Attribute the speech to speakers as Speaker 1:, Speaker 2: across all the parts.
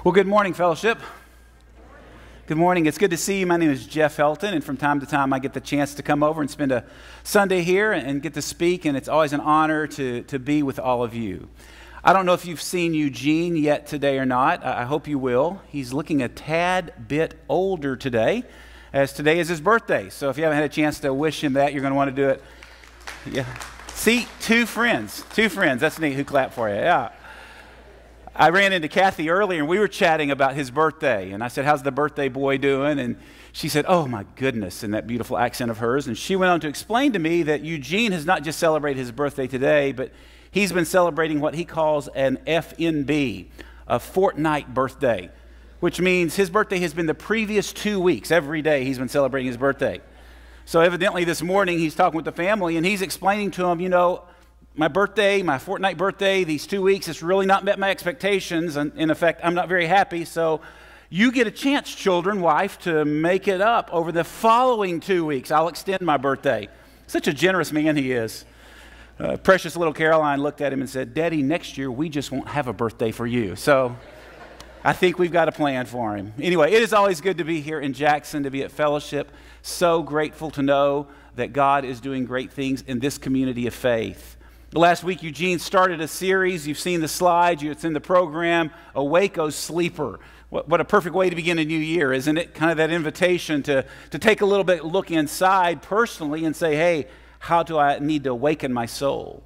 Speaker 1: Well, good morning, fellowship. Good morning. It's good to see you. My name is Jeff Helton, and from time to time I get the chance to come over and spend a Sunday here and get to speak, and it's always an honor to be with all of you. I don't know if you've seen Eugene yet today or not. I hope you will. He's looking a tad bit older today, as today is his birthday. So if you haven't had a chance to wish him that, you're going to want to do it. Yeah. See, two friends. That's neat. Who clapped for you? Yeah. I ran into Kathy earlier, and we were chatting about his birthday. And I said, how's the birthday boy doing? And she said, oh, my goodness, in that beautiful accent of hers. And she went on to explain to me that Eugene has not just celebrated his birthday today, but he's been celebrating what he calls an FNB, a fortnight birthday, which means his birthday has been the previous 2 weeks. Every day he's been celebrating his birthday. So evidently this morning he's talking with the family, and he's explaining to them, you know, my birthday, my fortnight birthday, these 2 weeks, it's really not met my expectations. And in effect, I'm not very happy. So you get a chance, children, wife, to make it up over the following 2 weeks. I'll extend my birthday. Such a generous man he is. Precious little Caroline looked at him and said, Daddy, next year we just won't have a birthday for you. So I think we've got a plan for him. Anyway, it is always good to be here in Jackson, to be at Fellowship. So grateful to know that God is doing great things in this community of faith. Last week, Eugene started a series. You've seen the slides. It's in the program, Awake, O Sleeper. What a perfect way to begin a new year, isn't it? Kind of that invitation to take a little bit look inside personally and say, hey, how do I need to awaken my soul?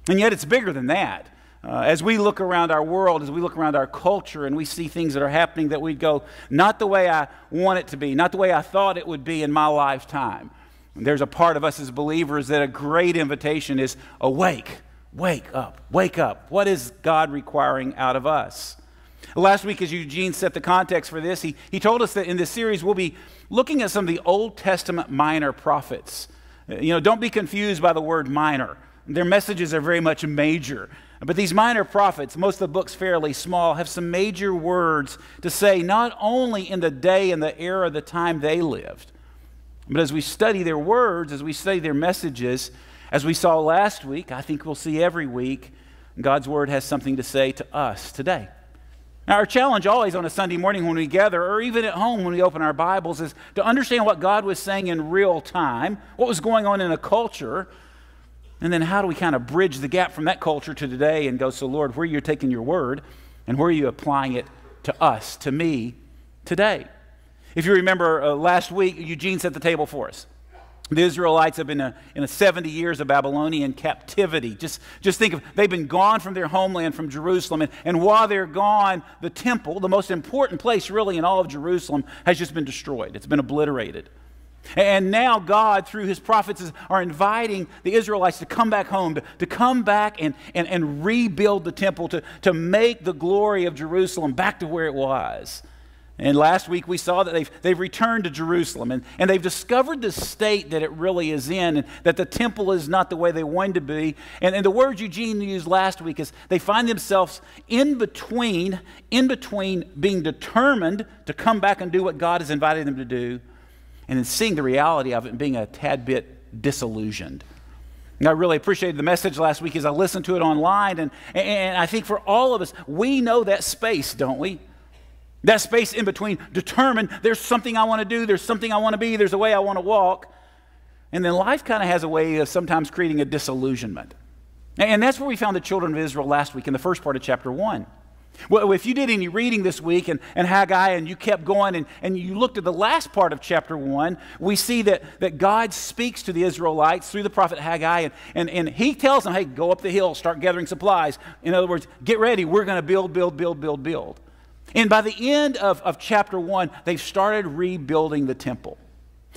Speaker 1: And yet it's bigger than that. As we look around our world, as we look around our culture, and we see things that are happening that we go, not the way I want it to be, not the way I thought it would be in my lifetime. There's a part of us as believers that a great invitation is awake, wake up, wake up. What is God requiring out of us? Last week, as Eugene set the context for this, he told us that in this series we'll be looking at some of the Old Testament minor prophets. You know, don't be confused by the word minor. Their messages are very much major. But these minor prophets, most of the books fairly small, have some major words to say not only in the day and the era, the time they lived, but as we study their words, as we study their messages, as we saw last week, I think we'll see every week, God's Word has something to say to us today. Now, our challenge always on a Sunday morning when we gather, or even at home when we open our Bibles, is to understand what God was saying in real time, what was going on in a culture, and then how do we kind of bridge the gap from that culture to today and go, so Lord, where are you taking your Word, and where are you applying it to us, to me, today? If you remember last week, Eugene set the table for us. The Israelites have been in 70 years of Babylonian captivity. Just think of, they've been gone from their homeland, from Jerusalem, and while they're gone, the temple, the most important place really in all of Jerusalem, has just been destroyed. It's been obliterated. And now God, through his prophets, are inviting the Israelites to come back home, to come back and rebuild the temple, to make the glory of Jerusalem back to where it was. And last week we saw that they've returned to Jerusalem, and they've discovered the state that it really is in, and that the temple is not the way they wanted to be. And the word Eugene used last week is they find themselves in between being determined to come back and do what God has invited them to do, and then seeing the reality of it and being a tad bit disillusioned. And I really appreciated the message last week as I listened to it online, and I think for all of us, we know that space, don't we? That space in between, determined, there's something I want to do, there's something I want to be, there's a way I want to walk. And then life kind of has a way of sometimes creating a disillusionment. And that's where we found the children of Israel last week in the first part of chapter 1. Well, if you did any reading this week and Haggai, and you kept going and you looked at the last part of chapter 1, we see that God speaks to the Israelites through the prophet Haggai, and he tells them, hey, go up the hill, start gathering supplies. In other words, get ready, we're going to build. And by the end of chapter 1, they've started rebuilding the temple.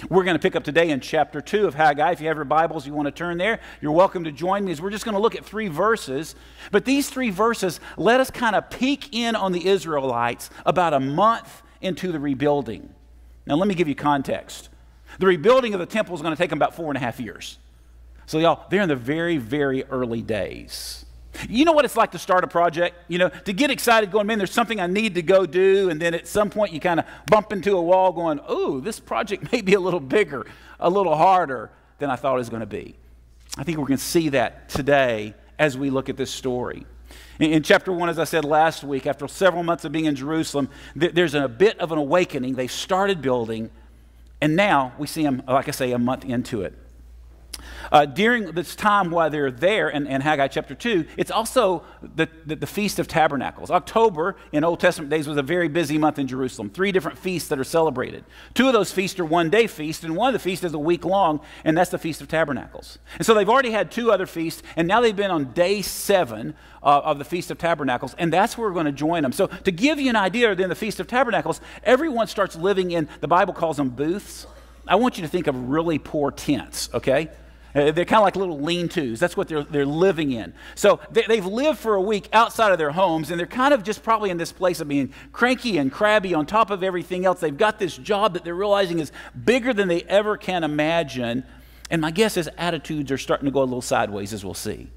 Speaker 1: We're going to pick up today in chapter 2 of Haggai. If you have your Bibles, you want to turn there, you're welcome to join me, as we're just going to look at 3 verses. But these 3 verses let us kind of peek in on the Israelites about a month into the rebuilding. Now, let me give you context. The rebuilding of the temple is going to take them about 4.5 years. So, y'all, they're in the very, very early days. You know what it's like to start a project? You know, to get excited going, man, there's something I need to go do, and then at some point you kind of bump into a wall going, ooh, this project may be a little bigger, a little harder than I thought it was going to be. I think we're going to see that today as we look at this story. In chapter 1, as I said last week, after several months of being in Jerusalem, there's a bit of an awakening. They started building, and now we see them, like I say, a month into it. During this time while they're there in Haggai chapter 2, it's also the Feast of Tabernacles. October in Old Testament days was a very busy month in Jerusalem. 3 different feasts that are celebrated. 2 of those feasts are one-day feasts, and one of the feasts is a week long, and that's the Feast of Tabernacles. And so they've already had 2 other feasts, and now they've been on day 7 of the Feast of Tabernacles, and that's where we're going to join them. So to give you an idea, then the Feast of Tabernacles, everyone starts living in, the Bible calls them booths. I want you to think of really poor tents, okay? They're kind of like little lean-tos. That's what they're living in. So they've lived for a week outside of their homes, and they're kind of just probably in this place of being cranky and crabby on top of everything else. They've got this job that they're realizing is bigger than they ever can imagine. And my guess is attitudes are starting to go a little sideways, as we'll see.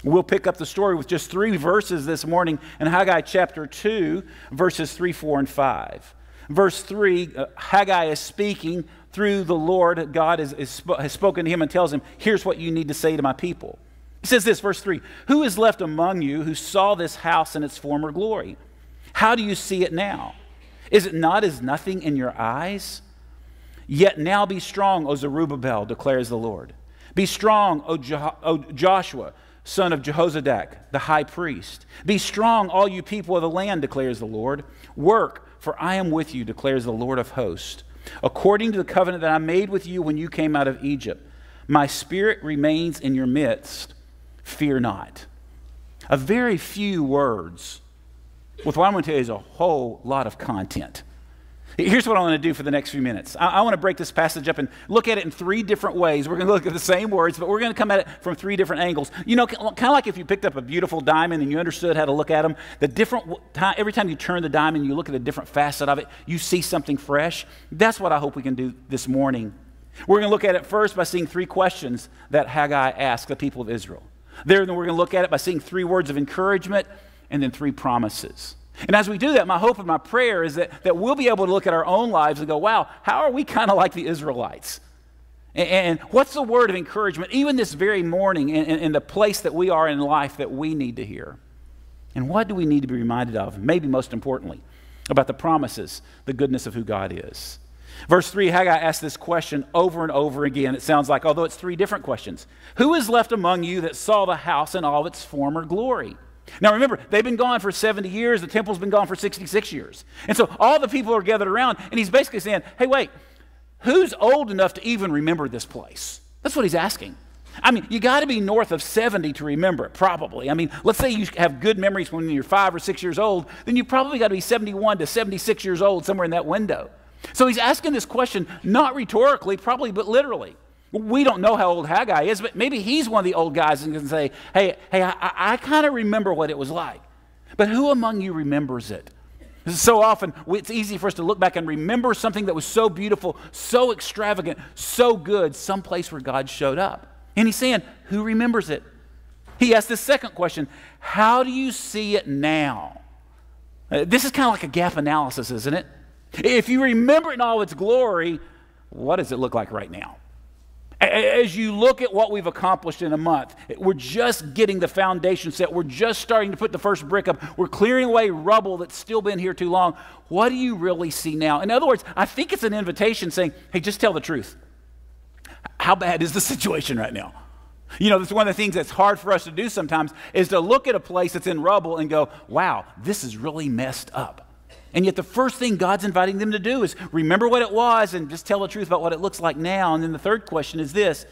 Speaker 1: We'll pick up the story with just 3 verses this morning in Haggai chapter 2, verses 3, 4, and 5. Verse 3, Haggai is speaking through the Lord. God has spoken to him and tells him, here's what you need to say to my people. He says this, verse 3, who is left among you who saw this house in its former glory? How do you see it now? Is it not as nothing in your eyes? Yet now be strong, O Zerubbabel, declares the Lord. Be strong, O Joshua, son of Jehozadak, the high priest. Be strong, all you people of the land, declares the Lord. Work, for I am with you, declares the Lord of hosts. According to the covenant that I made with you when you came out of Egypt, my spirit remains in your midst. Fear not. A very few words with what I'm going to tell you is a whole lot of content. Here's what I want to do for the next few minutes. I want to break this passage up and look at it in 3 different ways. We're going to look at the same words, but we're going to come at it from 3 different angles. You know, kind of like if you picked up a beautiful diamond and you understood how to look at them, every time you turn the diamond, you look at a different facet of it, you see something fresh. That's what I hope we can do this morning. We're going to look at it first by seeing 3 questions that Haggai asked the people of Israel. Then we're going to look at it by seeing 3 words of encouragement and then 3 promises. And as we do that, my hope and my prayer is that we'll be able to look at our own lives and go, wow, how are we kind of like the Israelites? And what's the word of encouragement, even this very morning, in the place that we are in life that we need to hear? And what do we need to be reminded of, maybe most importantly, about the promises, the goodness of who God is? Verse 3, Haggai asks this question over and over again. It sounds like, although it's 3 different questions. Who is left among you that saw the house in all of its former glory? Now remember, they've been gone for 70 years. The temple's been gone for 66 years. And so all the people are gathered around, and he's basically saying, hey, wait, who's old enough to even remember this place? That's what he's asking. I mean, you got to be north of 70 to remember it, probably. I mean, let's say you have good memories when you're 5 or 6 years old, then you probably got to be 71 to 76 years old, somewhere in that window. So he's asking this question, not rhetorically, probably, but literally. We don't know how old Haggai is, but maybe he's one of the old guys and can say, hey, I kind of remember what it was like. But who among you remembers it? So often, it's easy for us to look back and remember something that was so beautiful, so extravagant, so good, someplace where God showed up. And he's saying, who remembers it? He asked this second question, how do you see it now? This is kind of like a gap analysis, isn't it? If you remember it in all its glory, what does it look like right now? As you look at what we've accomplished in a month, we're just getting the foundation set. We're just starting to put the first brick up. We're clearing away rubble that's still been here too long. What do you really see now? In other words, I think it's an invitation saying, hey, just tell the truth. How bad is the situation right now? You know, that's one of the things that's hard for us to do sometimes is to look at a place that's in rubble and go, wow, this is really messed up. And yet the first thing God's inviting them to do is remember what it was and just tell the truth about what it looks like now. And then the third question is this,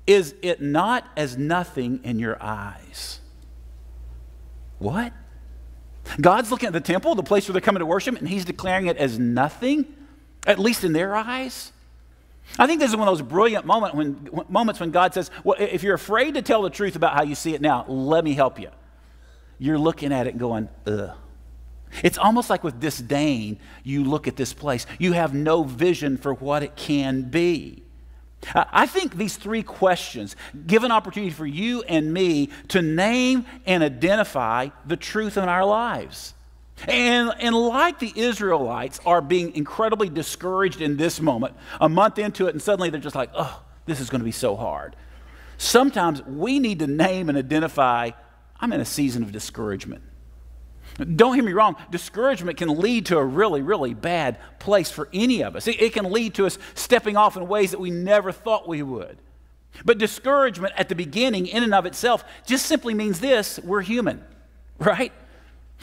Speaker 1: is it not as nothing in your eyes? What? God's looking at the temple, the place where they're coming to worship, and he's declaring it as nothing, at least in their eyes? I think this is one of those brilliant moments when God says, well, if you're afraid to tell the truth about how you see it now, let me help you. You're looking at it and going, ugh. It's almost like with disdain, you look at this place. You have no vision for what it can be. I think these 3 questions give an opportunity for you and me to name and identify the truth in our lives. And like the Israelites are being incredibly discouraged in this moment, a month into it, and suddenly they're just like, oh, this is going to be so hard. Sometimes we need to name and identify I'm in a season of discouragement. Don't hear me wrong, discouragement can lead to a really, really bad place for any of us. It can lead to us stepping off in ways that we never thought we would. But discouragement at the beginning, in and of itself, just simply means this: we're human, right?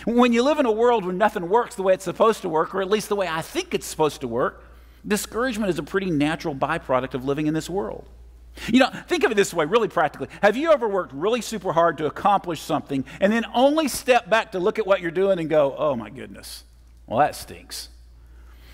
Speaker 1: When you live in a world where nothing works the way it's supposed to work, or at least the way I think it's supposed to work, discouragement is a pretty natural byproduct of living in this world. You know, think of it this way, really practically. Have you ever worked really super hard to accomplish something and then only step back to look at what you're doing and go, oh my goodness, well that stinks?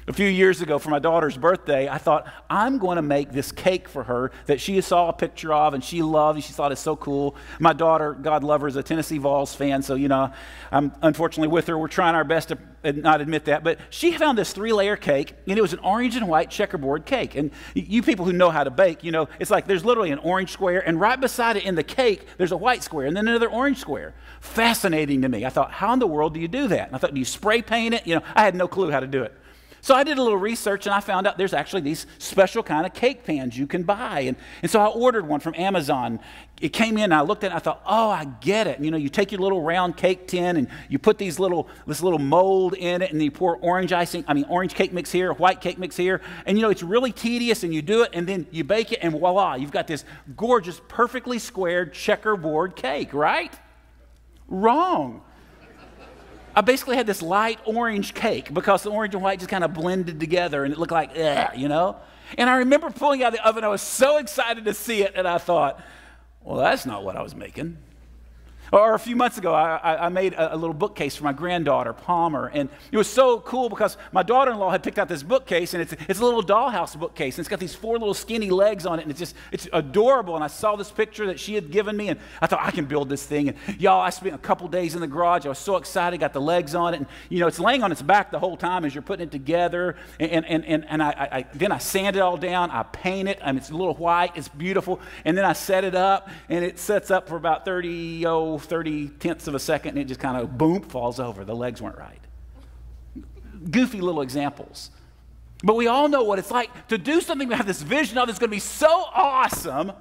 Speaker 1: A few years ago for my daughter's birthday, I thought, I'm going to make this cake for her that she saw a picture of and she loved and she thought it's so cool. My daughter, God love her, is a Tennessee Vols fan, so, you know, I'm unfortunately with her. We're trying our best to not admit that. But she found this 3-layer cake, and it was an orange and white checkerboard cake. And you people who know how to bake, you know, it's like there's literally an orange square, and right beside it in the cake, there's a white square, and then another orange square. Fascinating to me. I thought, how in the world do you do that? And I thought, do you spray paint it? You know, I had no clue how to do it. So I did a little research, and I found out there's actually these special kind of cake pans you can buy. And so I ordered one from Amazon. It came in, and I looked at it, and I thought, oh, I get it. You know, you take your little round cake tin, and you put this little mold in it, and you pour orange cake mix here, white cake mix here. And, you know, it's really tedious, and you do it, and then you bake it, and voila, you've got this gorgeous, perfectly squared checkerboard cake, right? Wrong. I basically had this light orange cake because the orange and white just kind of blended together and it looked like, you know? And I remember pulling it out of the oven. I was so excited to see it, and I thought, well, that's not what I was making. Or a few months ago, I made a little bookcase for my granddaughter, Palmer, and it was so cool because my daughter-in-law had picked out this bookcase, and it's a little dollhouse bookcase, and it's got these 4 little skinny legs on it, and it's adorable, and I saw this picture that she had given me, and I thought, I can build this thing, and y'all, I spent a couple days in the garage. I was so excited, got the legs on it, and, you know, it's laying on its back the whole time as you're putting it together, and then I sand it all down, I paint it, it's a little white, it's beautiful, and then I set it up, and it sets up for about 30/10ths of a second, and it just kind of, boom, falls over. The legs weren't right. Goofy little examples. But we all know what it's like to do something we have this vision of that's going to be so awesome,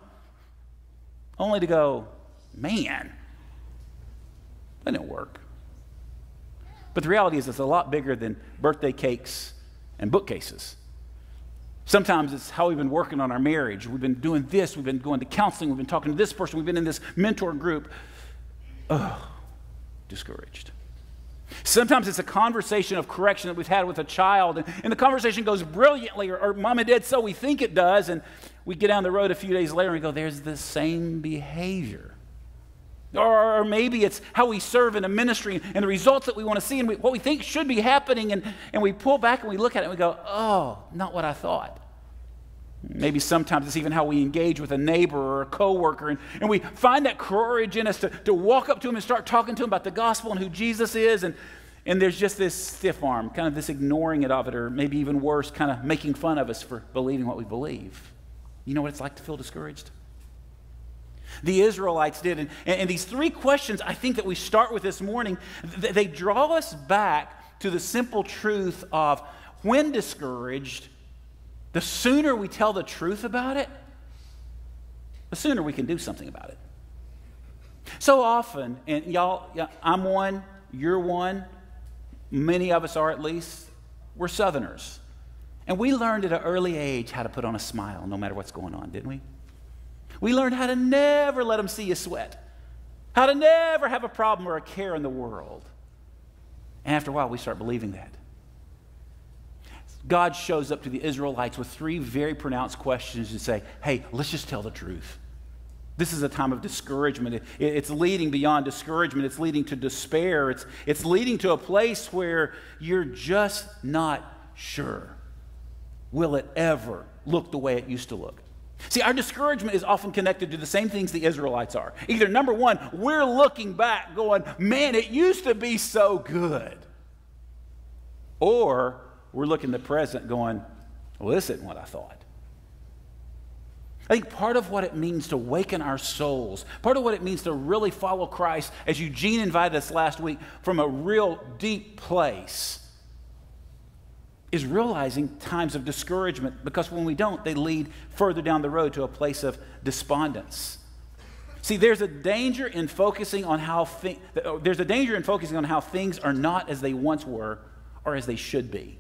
Speaker 1: only to go, man, that didn't work. But the reality is it's a lot bigger than birthday cakes and bookcases. Sometimes it's how we've been working on our marriage. We've been doing this. We've been going to counseling. We've been talking to this person. We've been in this mentor group. Oh, discouraged. Sometimes it's a conversation of correction that we've had with a child, and the conversation goes brilliantly, or mom and dad, so we think it does, and we get down the road a few days later and we go, there's the same behavior. Or maybe it's how we serve in a ministry and the results that we want to see and what we think should be happening, and we pull back and we look at it and we go, oh, not what I thought. Maybe sometimes it's even how we engage with a neighbor or a coworker, and we find that courage in us to walk up to him and start talking to him about the gospel and who Jesus is, and there's just this stiff arm, kind of this ignoring it of it, or maybe even worse, kind of making fun of us for believing what we believe. You know what it's like to feel discouraged? The Israelites did, and these 3 questions I think that we start with this morning, they draw us back to the simple truth of when discouraged, the sooner we tell the truth about it, the sooner we can do something about it. So often, and y'all, I'm one, you're one, many of us are at least, we're Southerners. And we learned at an early age how to put on a smile no matter what's going on, didn't we? We learned how to never let them see you sweat, how to never have a problem or a care in the world. And after a while, we start believing that. God shows up to the Israelites with 3 very pronounced questions and say, hey, let's just tell the truth. This is a time of discouragement. It's leading beyond discouragement. It's leading to despair. It's leading to a place where you're just not sure. Will it ever look the way it used to look? See, our discouragement is often connected to the same things the Israelites are. Either, number one, we're looking back going, man, it used to be so good. Or we're looking at the present going, well, this isn't what I thought. I think part of what it means to awaken our souls, part of what it means to really follow Christ, as Eugene invited us last week, from a real deep place, is realizing times of discouragement, because when we don't, they lead further down the road to a place of despondence. See, there's a danger in focusing on how things are not as they once were or as they should be.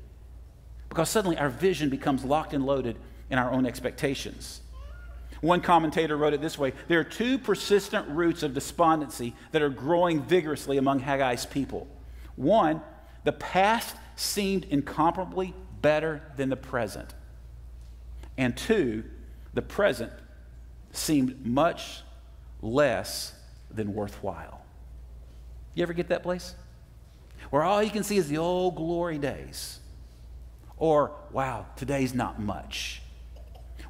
Speaker 1: Because suddenly our vision becomes locked and loaded in our own expectations. One commentator wrote it this way: there are two persistent roots of despondency that are growing vigorously among Haggai's people. One, the past seemed incomparably better than the present. And two, the present seemed much less than worthwhile. You ever get that place? Where all you can see is the old glory days. Or, wow, today's not much.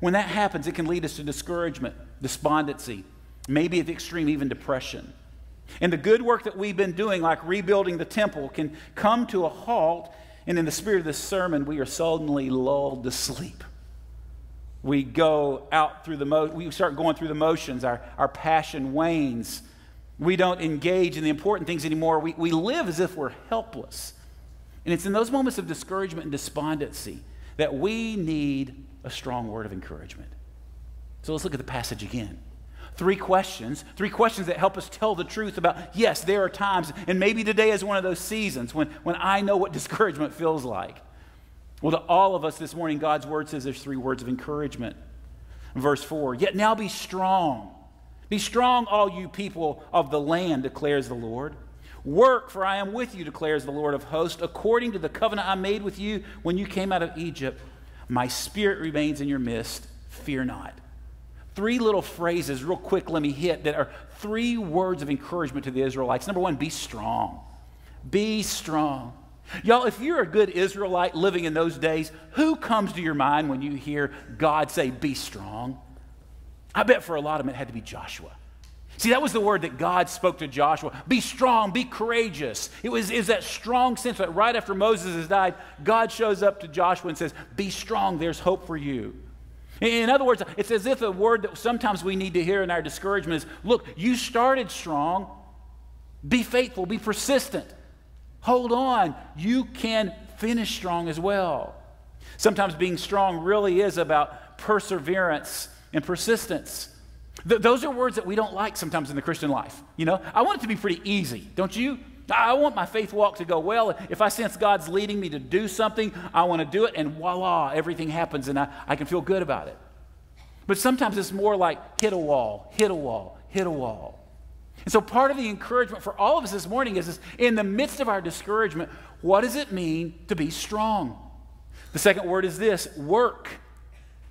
Speaker 1: When that happens, it can lead us to discouragement, despondency, maybe at the extreme, even depression. And the good work that we've been doing, like rebuilding the temple, can come to a halt, and in the spirit of this sermon, we are suddenly lulled to sleep. We go out through we start going through the motions. Our passion wanes. We don't engage in the important things anymore. We live as if we're helpless. And it's in those moments of discouragement and despondency that we need a strong word of encouragement. So let's look at the passage again. Three questions that help us tell the truth about, yes, there are times, and maybe today is one of those seasons when I know what discouragement feels like. Well, to all of us this morning, God's word says there's three words of encouragement. Verse 4, yet now be strong. Be strong, all you people of the land, declares the Lord. Work, for I am with you, declares the Lord of hosts, according to the covenant I made with you when you came out of Egypt. My spirit remains in your midst. Fear not. Three little phrases, real quick, let me hit, that are three words of encouragement to the Israelites. Number one, be strong. Be strong. Y'all, if you're a good Israelite living in those days, who comes to your mind when you hear God say, be strong? I bet for a lot of them it had to be Joshua. See, that was the word that God spoke to Joshua. Be strong, be courageous. It was that strong sense that right after Moses has died, God shows up to Joshua and says, be strong, there's hope for you. In other words, it's as if a word that sometimes we need to hear in our discouragement is, look, you started strong. Be faithful, be persistent. Hold on, you can finish strong as well. Sometimes being strong really is about perseverance and persistence. Those are words that we don't like sometimes in the Christian life. You know, I want it to be pretty easy, don't you? I want my faith walk to go well. If I sense God's leading me to do something, I want to do it, and voila, everything happens, and I can feel good about it. But sometimes it's more like hit a wall, hit a wall, hit a wall. And so part of the encouragement for all of us this morning is this, in the midst of our discouragement, what does it mean to be strong? The second word is this: work.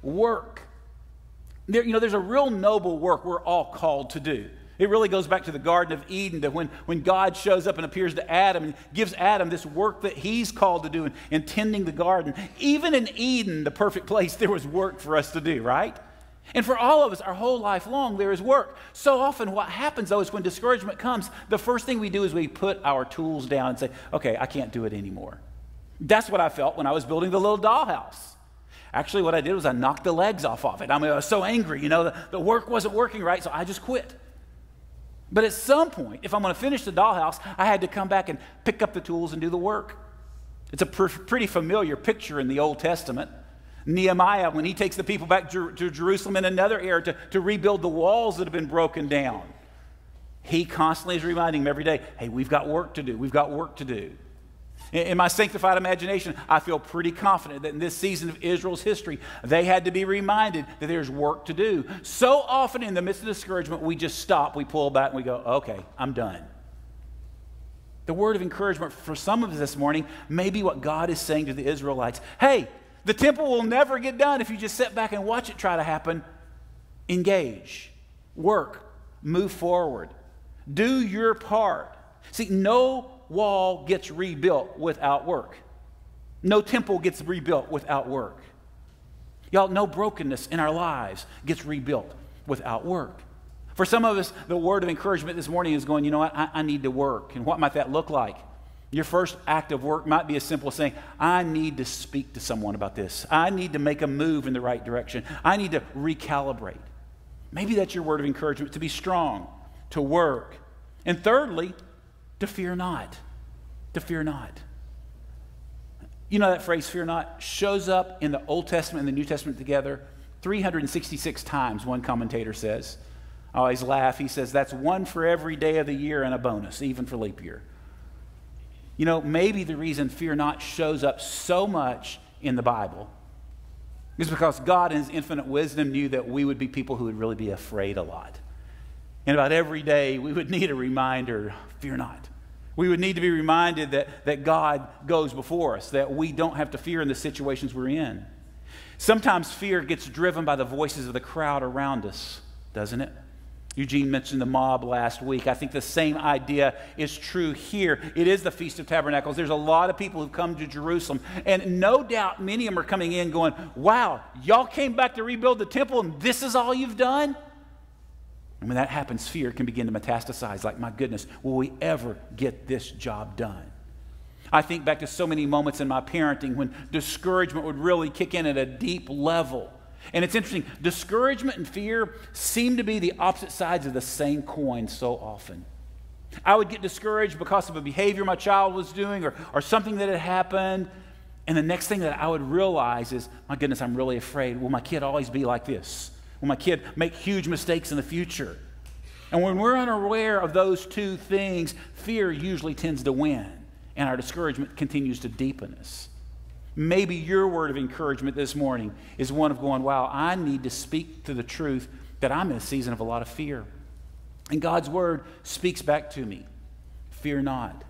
Speaker 1: Work. There's a real noble work we're all called to do. It really goes back to the Garden of Eden, that when God shows up and appears to Adam and gives Adam this work that he's called to do in tending the garden. Even in Eden, the perfect place, there was work for us to do, right? And for all of us, our whole life long, there is work. So often what happens, though, is when discouragement comes, the first thing we do is we put our tools down and say, okay, I can't do it anymore. That's what I felt when I was building the little dollhouse. Actually, what I did was I knocked the legs off of it. I was so angry, the work wasn't working right, so I just quit. But at some point, if I'm going to finish the dollhouse, I had to come back and pick up the tools and do the work. It's a pretty familiar picture in the Old Testament. Nehemiah, when he takes the people back to Jerusalem in another era to rebuild the walls that have been broken down, he constantly is reminding them every day, hey, we've got work to do. We've got work to do. In my sanctified imagination, I feel pretty confident that in this season of Israel's history, they had to be reminded that there's work to do. So often in the midst of discouragement, we just stop, we pull back, and we go, okay, I'm done. The word of encouragement for some of us this morning may be what God is saying to the Israelites. Hey, the temple will never get done if you just sit back and watch it try to happen. Engage, work, move forward, do your part. See, no wall gets rebuilt without work. No temple gets rebuilt without work. Y'all, no brokenness in our lives gets rebuilt without work. For some of us, the word of encouragement this morning is going, you know what, I need to work. And what might that look like? Your first act of work might be as simple as saying, I need to speak to someone about this. I need to make a move in the right direction. I need to recalibrate. Maybe that's your word of encouragement, to be strong, to work. And thirdly, to fear not. To fear not. You know that phrase, fear not, shows up in the Old Testament and the New Testament together 366 times, one commentator says. I always laugh. He says that's one for every day of the year and a bonus, even for leap year. You know, maybe the reason fear not shows up so much in the Bible is because God in his infinite wisdom knew that we would be people who would really be afraid a lot. And about every day we would need a reminder, fear not. We would need to be reminded that God goes before us, that we don't have to fear in the situations we're in. Sometimes fear gets driven by the voices of the crowd around us, doesn't it? Eugene mentioned the mob last week. I think the same idea is true here. It is the Feast of Tabernacles. There's a lot of people who come to Jerusalem, and no doubt many of them are coming in going, wow, y'all came back to rebuild the temple and this is all you've done? And when that happens, fear can begin to metastasize, like, my goodness, will we ever get this job done? I think back to so many moments in my parenting when discouragement would really kick in at a deep level. And it's interesting, discouragement and fear seem to be the opposite sides of the same coin so often. I would get discouraged because of a behavior my child was doing or something that had happened. And the next thing that I would realize is, my goodness, I'm really afraid. Will my kid always be like this? Will my kid make huge mistakes in the future? And when we're unaware of those two things, fear usually tends to win, and our discouragement continues to deepen us. Maybe your word of encouragement this morning is one of going, wow, I need to speak to the truth that I'm in a season of a lot of fear. And God's word speaks back to me, fear not.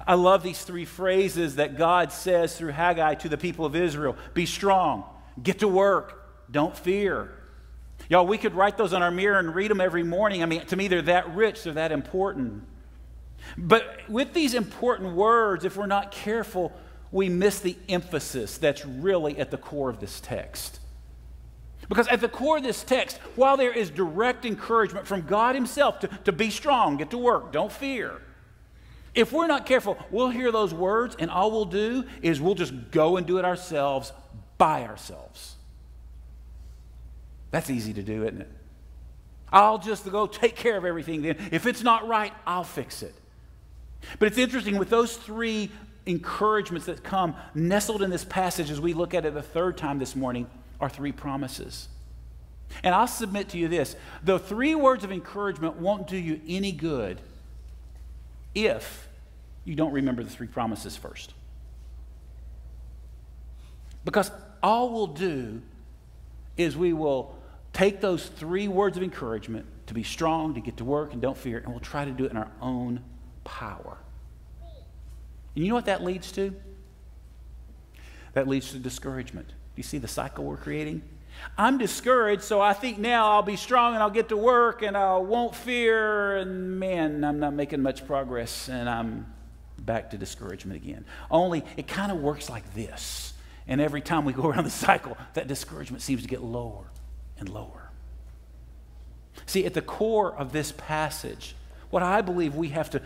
Speaker 1: I love these three phrases that God says through Haggai to the people of Israel. Be strong, get to work, don't fear. Y'all, we could write those on our mirror and read them every morning. I mean, to me, they're that rich, they're that important. But with these important words, if we're not careful, we miss the emphasis that's really at the core of this text. Because at the core of this text, while there is direct encouragement from God himself to be strong, get to work, don't fear, if we're not careful, we'll hear those words and all we'll do is we'll just go and do it ourselves by ourselves. That's easy to do, isn't it? I'll just go take care of everything then. If it's not right, I'll fix it. But it's interesting, with those three encouragements that come nestled in this passage as we look at it the third time this morning are three promises. And I'll submit to you this, the three words of encouragement won't do you any good if you don't remember the three promises first. Because all we'll do is we will take those three words of encouragement, to be strong, to get to work, and don't fear, and we'll try to do it in our own power. And you know what that leads to? That leads to discouragement. Do you see the cycle we're creating? I'm discouraged, so I think now I'll be strong and I'll get to work and I won't fear, and man, I'm not making much progress and I'm back to discouragement again. Only it kind of works like this. And every time we go around the cycle, that discouragement seems to get lower and lower. See, at the core of this passage, what I believe we have to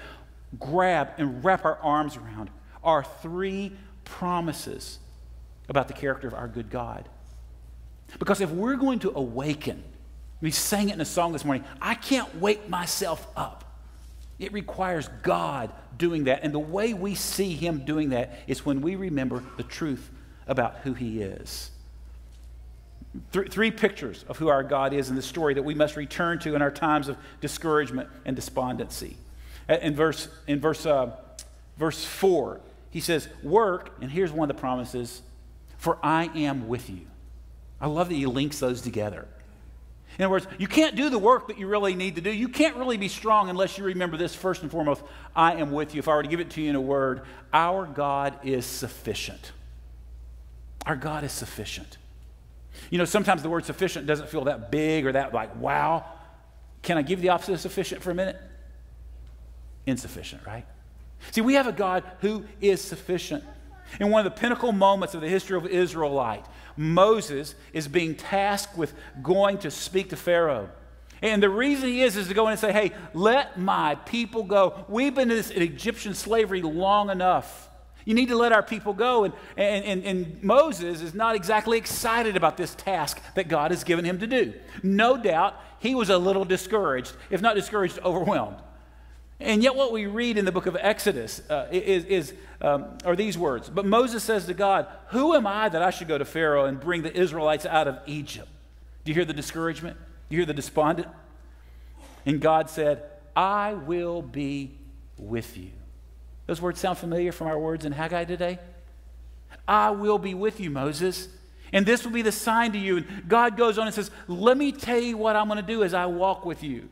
Speaker 1: grab and wrap our arms around are three promises about the character of our good God. Because if we're going to awaken, we sang it in a song this morning, I can't wake myself up. It requires God doing that. And the way we see him doing that is when we remember the truth about who he is. Three pictures of who our God is in the story that we must return to in our times of discouragement and despondency. In verse 4, he says, work, and here's one of the promises, for I am with you. I love that he links those together. In other words, you can't do the work that you really need to do. You can't really be strong unless you remember this first and foremost, I am with you. If I were to give it to you in a word, our God is sufficient. Our God is sufficient. You know, sometimes the word sufficient doesn't feel that big or that like, wow. Can I give you the opposite of sufficient for a minute? Insufficient, right? See, we have a God who is sufficient. In one of the pinnacle moments of the history of Israelite, Moses is being tasked with going to speak to Pharaoh. And the reason he is to go in and say, hey, let my people go. We've been in this Egyptian slavery long enough. You need to let our people go. And Moses is not exactly excited about this task that God has given him to do. No doubt he was a little discouraged, if not discouraged, overwhelmed. And yet what we read in the book of Exodus are these words. But Moses says to God, who am I that I should go to Pharaoh and bring the Israelites out of Egypt? Do you hear the discouragement? Do you hear the despondent? And God said, I will be with you. Those words sound familiar from our words in Haggai today? I will be with you, Moses. And this will be the sign to you. And God goes on and says, let me tell you what I'm going to do as I walk with you.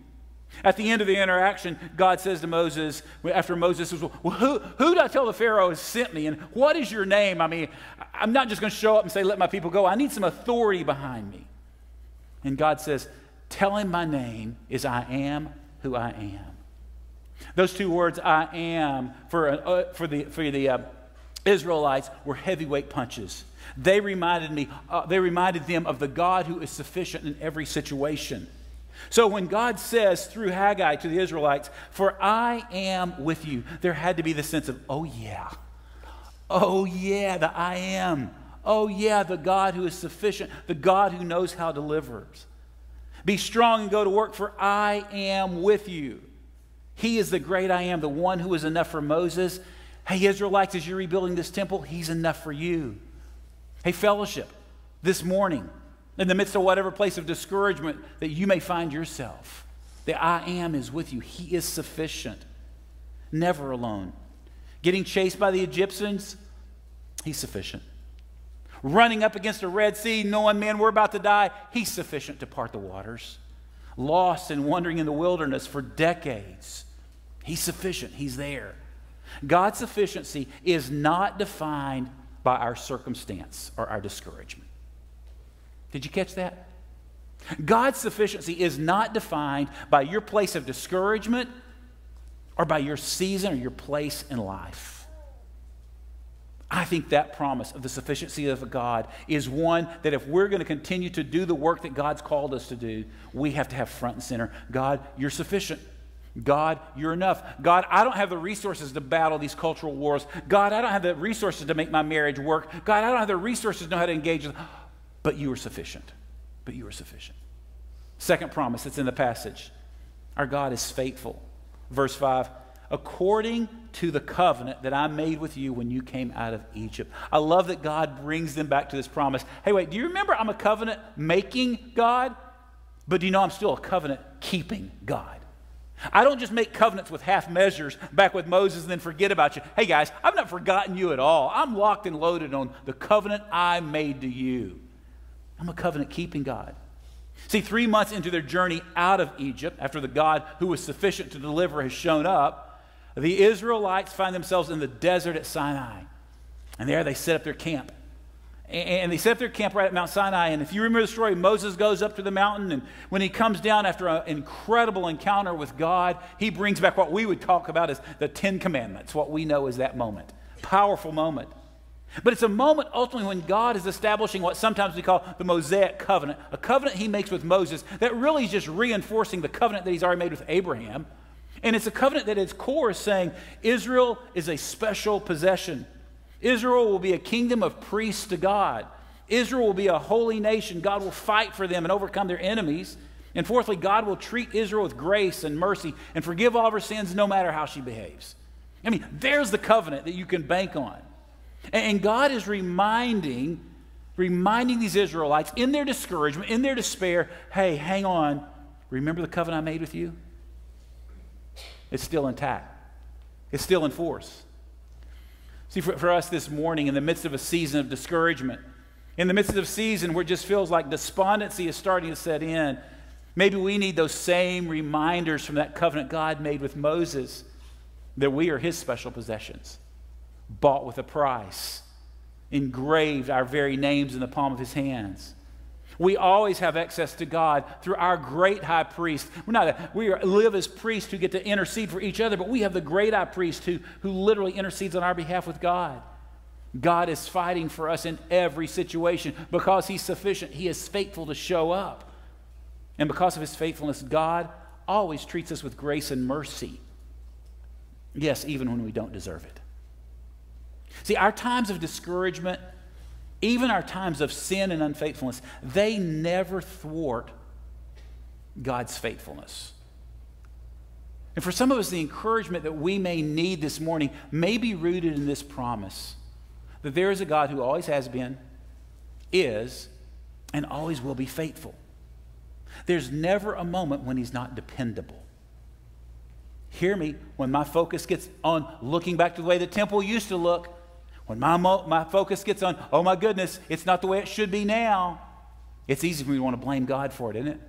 Speaker 1: At the end of the interaction, God says to Moses, after Moses says, well, who do I tell the Pharaoh has sent me? And what is your name? I mean, I'm not just going to show up and say, let my people go. I need some authority behind me. And God says, tell him my name is I am who I am. Those two words, I am, for the Israelites were heavyweight punches. They reminded them of the God who is sufficient in every situation. So when God says through Haggai to the Israelites, for I am with you, there had to be the sense of, oh yeah, the I am. Oh yeah, the God who is sufficient, the God who knows how to deliver. Be strong and go to work, for I am with you. He is the great I am, the one who is enough for Moses. Hey, Israelites, as you're rebuilding this temple, he's enough for you. Hey, fellowship, this morning, in the midst of whatever place of discouragement that you may find yourself, the I am is with you. He is sufficient, never alone. Getting chased by the Egyptians, he's sufficient. Running up against a Red Sea, knowing, man, we're about to die, he's sufficient to part the waters. Lost and wandering in the wilderness for decades, he's sufficient. He's there. God's sufficiency is not defined by our circumstance or our discouragement. Did you catch that? God's sufficiency is not defined by your place of discouragement or by your season or your place in life. I think that promise of the sufficiency of God is one that if we're going to continue to do the work that God's called us to do, we have to have front and center. God, you're sufficient. God, you're enough. God, I don't have the resources to battle these cultural wars. God, I don't have the resources to make my marriage work. God, I don't have the resources to know how to engage. But you are sufficient. But you are sufficient. Second promise that's in the passage. Our God is faithful. Verse 5, according to the covenant that I made with you when you came out of Egypt. I love that God brings them back to this promise. Hey, wait, do you remember I'm a covenant-making God? But do you know I'm still a covenant-keeping God? I don't just make covenants with half measures back with Moses and then forget about you. Hey, guys, I've not forgotten you at all. I'm locked and loaded on the covenant I made to you. I'm a covenant-keeping God. See, 3 months into their journey out of Egypt, after the God who was sufficient to deliver has shown up, the Israelites find themselves in the desert at Sinai. And there they set up their camp. And they set up their camp right at Mount Sinai. And if you remember the story, Moses goes up to the mountain. And when he comes down after an incredible encounter with God, he brings back what we would talk about as the 10 Commandments, what we know as that moment. Powerful moment. But it's a moment ultimately when God is establishing what sometimes we call the Mosaic covenant, a covenant he makes with Moses that really is just reinforcing the covenant that he's already made with Abraham. And it's a covenant that at its core is saying Israel is a special possession. Israel will be a kingdom of priests to God. Israel will be a holy nation. God will fight for them and overcome their enemies. And fourthly, God will treat Israel with grace and mercy and forgive all of her sins no matter how she behaves. I mean, there's the covenant that you can bank on. And God is reminding these Israelites in their discouragement, in their despair, hey, hang on. Remember the covenant I made with you? It's still intact. It's still in force. See, for us this morning, in the midst of a season of discouragement, in the midst of a season where it just feels like despondency is starting to set in, maybe we need those same reminders from that covenant God made with Moses that we are his special possessions, bought with a price, engraved our very names in the palm of his hands. We always have access to God through our great high priest. We live as priests who get to intercede for each other, but we have the great high priest who literally intercedes on our behalf with God. God is fighting for us in every situation. Because he's sufficient, he is faithful to show up. And because of his faithfulness, God always treats us with grace and mercy. Yes, even when we don't deserve it. See, our times of discouragement, even our times of sin and unfaithfulness, they never thwart God's faithfulness. And for some of us, the encouragement that we may need this morning may be rooted in this promise that there is a God who always has been, is, and always will be faithful. There's never a moment when he's not dependable. Hear me, when my focus gets on looking back to the way the temple used to look, when my focus gets on, oh my goodness, it's not the way it should be now, it's easy for me to want to blame God for it, isn't it?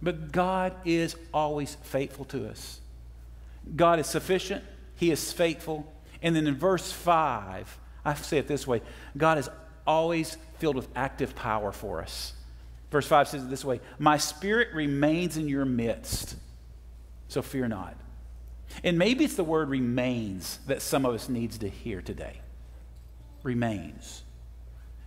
Speaker 1: But God is always faithful to us. God is sufficient. He is faithful. And then in verse 5, I say it this way, God is always filled with active power for us. Verse 5 says it this way, my spirit remains in your midst, so fear not. And maybe it's the word remains that some of us needs to hear today. Remains.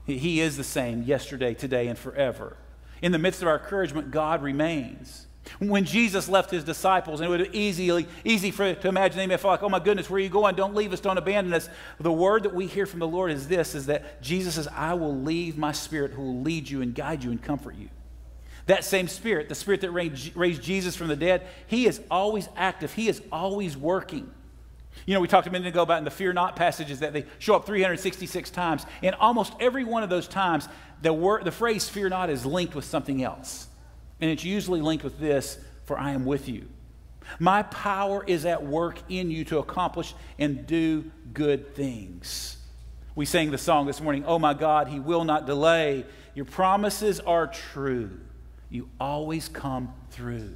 Speaker 1: He is the same yesterday, today, and forever. In the midst of our encouragement, God remains. When Jesus left his disciples, and it would be easy to imagine they may feel like, oh my goodness, where are you going? Don't leave us, don't abandon us. The word that we hear from the Lord is this, is that Jesus says, I will leave my spirit who will lead you and guide you and comfort you. That same spirit, the spirit that raised Jesus from the dead, he is always active. He is always working. You know, we talked a minute ago about in the fear not passages that they show up 366 times. And almost every one of those times, the phrase fear not is linked with something else. And it's usually linked with this, for I am with you. My power is at work in you to accomplish and do good things. We sang the song this morning, oh my God, he will not delay. Your promises are true. You always come through.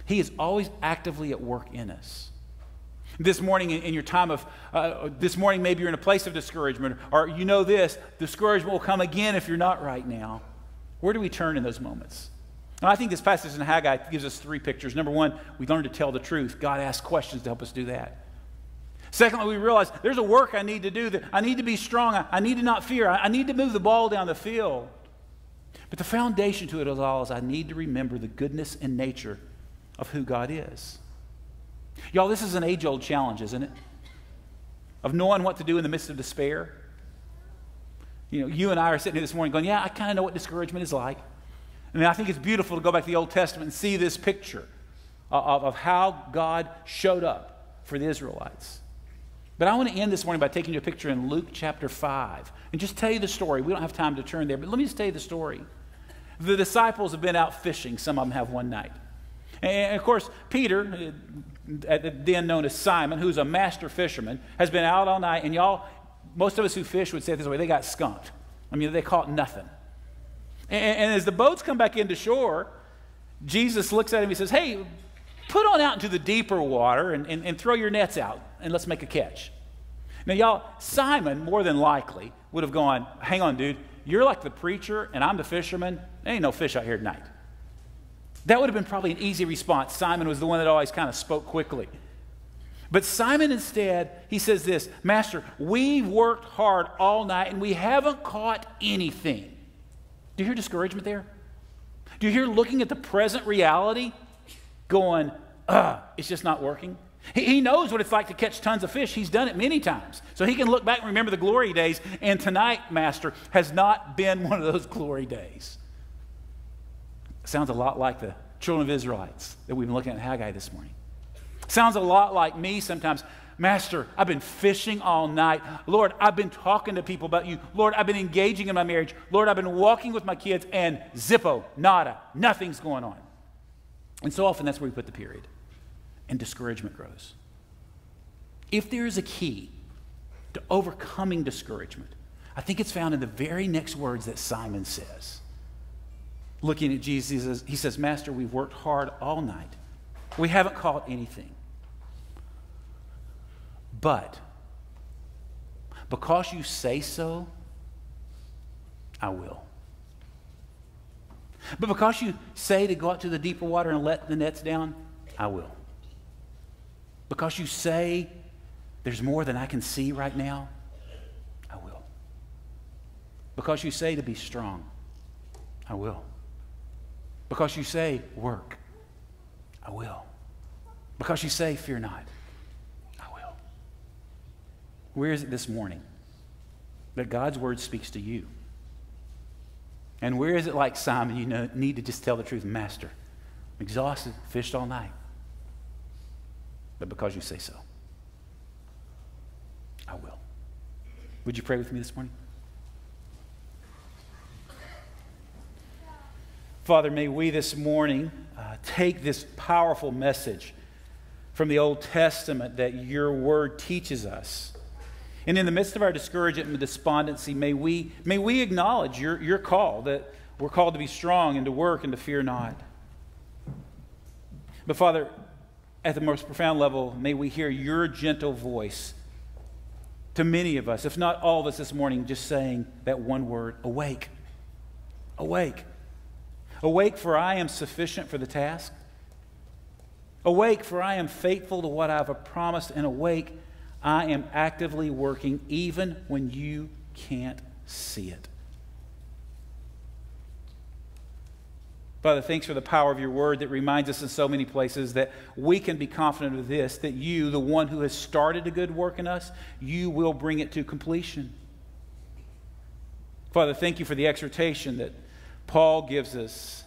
Speaker 1: He is always actively at work in us. This morning, in your time of, this morning maybe you're in a place of discouragement, or you know this, discouragement will come again if you're not right now. Where do we turn in those moments? And I think this passage in Haggai gives us three pictures. Number one, we learn to tell the truth. God asks questions to help us do that. Secondly, we realize there's a work I need to do. That I need to be strong. I need to not fear. I need to move the ball down the field. But the foundation to it all is I need to remember the goodness and nature of who God is. Y'all, this is an age-old challenge, isn't it? Of knowing what to do in the midst of despair. You know, you and I are sitting here this morning going, yeah, I kind of know what discouragement is like. I mean, I think it's beautiful to go back to the Old Testament and see this picture of how God showed up for the Israelites. But I want to end this morning by taking you a picture in Luke chapter 5 and just tell you the story. We don't have time to turn there, but let me just tell you the story. The disciples have been out fishing. Some of them have one night. And of course, Peter, then known as Simon, who's a master fisherman, has been out all night. And y'all, most of us who fish would say it this way, they got skunked. I mean, they caught nothing. And as the boats come back into shore, Jesus looks at him and he says, hey, put on out into the deeper water and throw your nets out and let's make a catch. Now, y'all, Simon, more than likely, would have gone, hang on, dude, you're like the preacher and I'm the fisherman. There ain't no fish out here tonight. That would have been probably an easy response. Simon was the one that always kind of spoke quickly. But Simon instead, he says this, Master, we've worked hard all night and we haven't caught anything. Do you hear discouragement there? Do you hear looking at the present reality going, it's just not working? He knows what it's like to catch tons of fish. He's done it many times. So he can look back and remember the glory days. And tonight, Master, has not been one of those glory days. Sounds a lot like the children of Israelites that we've been looking at in Haggai this morning. Sounds a lot like me sometimes. Master, I've been fishing all night. Lord, I've been talking to people about you. Lord, I've been engaging in my marriage. Lord, I've been walking with my kids, and zippo, nada, nothing's going on. And so often that's where we put the period. And discouragement grows. If there is a key to overcoming discouragement, I think it's found in the very next words that Simon says. Looking at Jesus, he says, Master, we've worked hard all night. We haven't caught anything. But because you say so, I will. But because you say to go out to the deeper water and let the nets down, I will. Because you say there's more than I can see right now, I will. Because you say to be strong, I will. Because you say work, I will. Because you say fear not, I will. Where is it this morning that God's word speaks to you? And where is it like Simon, you need to just tell the truth, Master, I'm exhausted, fished all night. But because you say so, I will. Would you pray with me this morning? Father, may we this morning take this powerful message from the Old Testament that your word teaches us. And in the midst of our discouragement and despondency, may we acknowledge your call, that we're called to be strong and to work and to fear not. But Father, at the most profound level, may we hear your gentle voice to many of us, if not all of us this morning, just saying that one word, awake. Awake. Awake, for I am sufficient for the task. Awake, for I am faithful to what I have promised. And awake, I am actively working even when you can't see it. Father, thanks for the power of your word that reminds us in so many places that we can be confident of this, that you, the one who has started a good work in us, you will bring it to completion. Father, thank you for the exhortation that Paul gives us,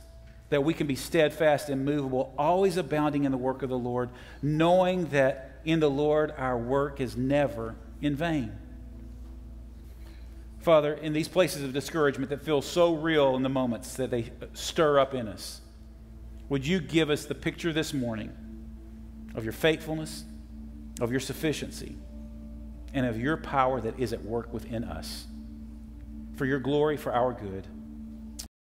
Speaker 1: that we can be steadfast and immovable, always abounding in the work of the Lord, knowing that in the Lord our work is never in vain. Father, in these places of discouragement that feel so real in the moments that they stir up in us, would you give us the picture this morning of your faithfulness, of your sufficiency, and of your power that is at work within us, for your glory, for our good.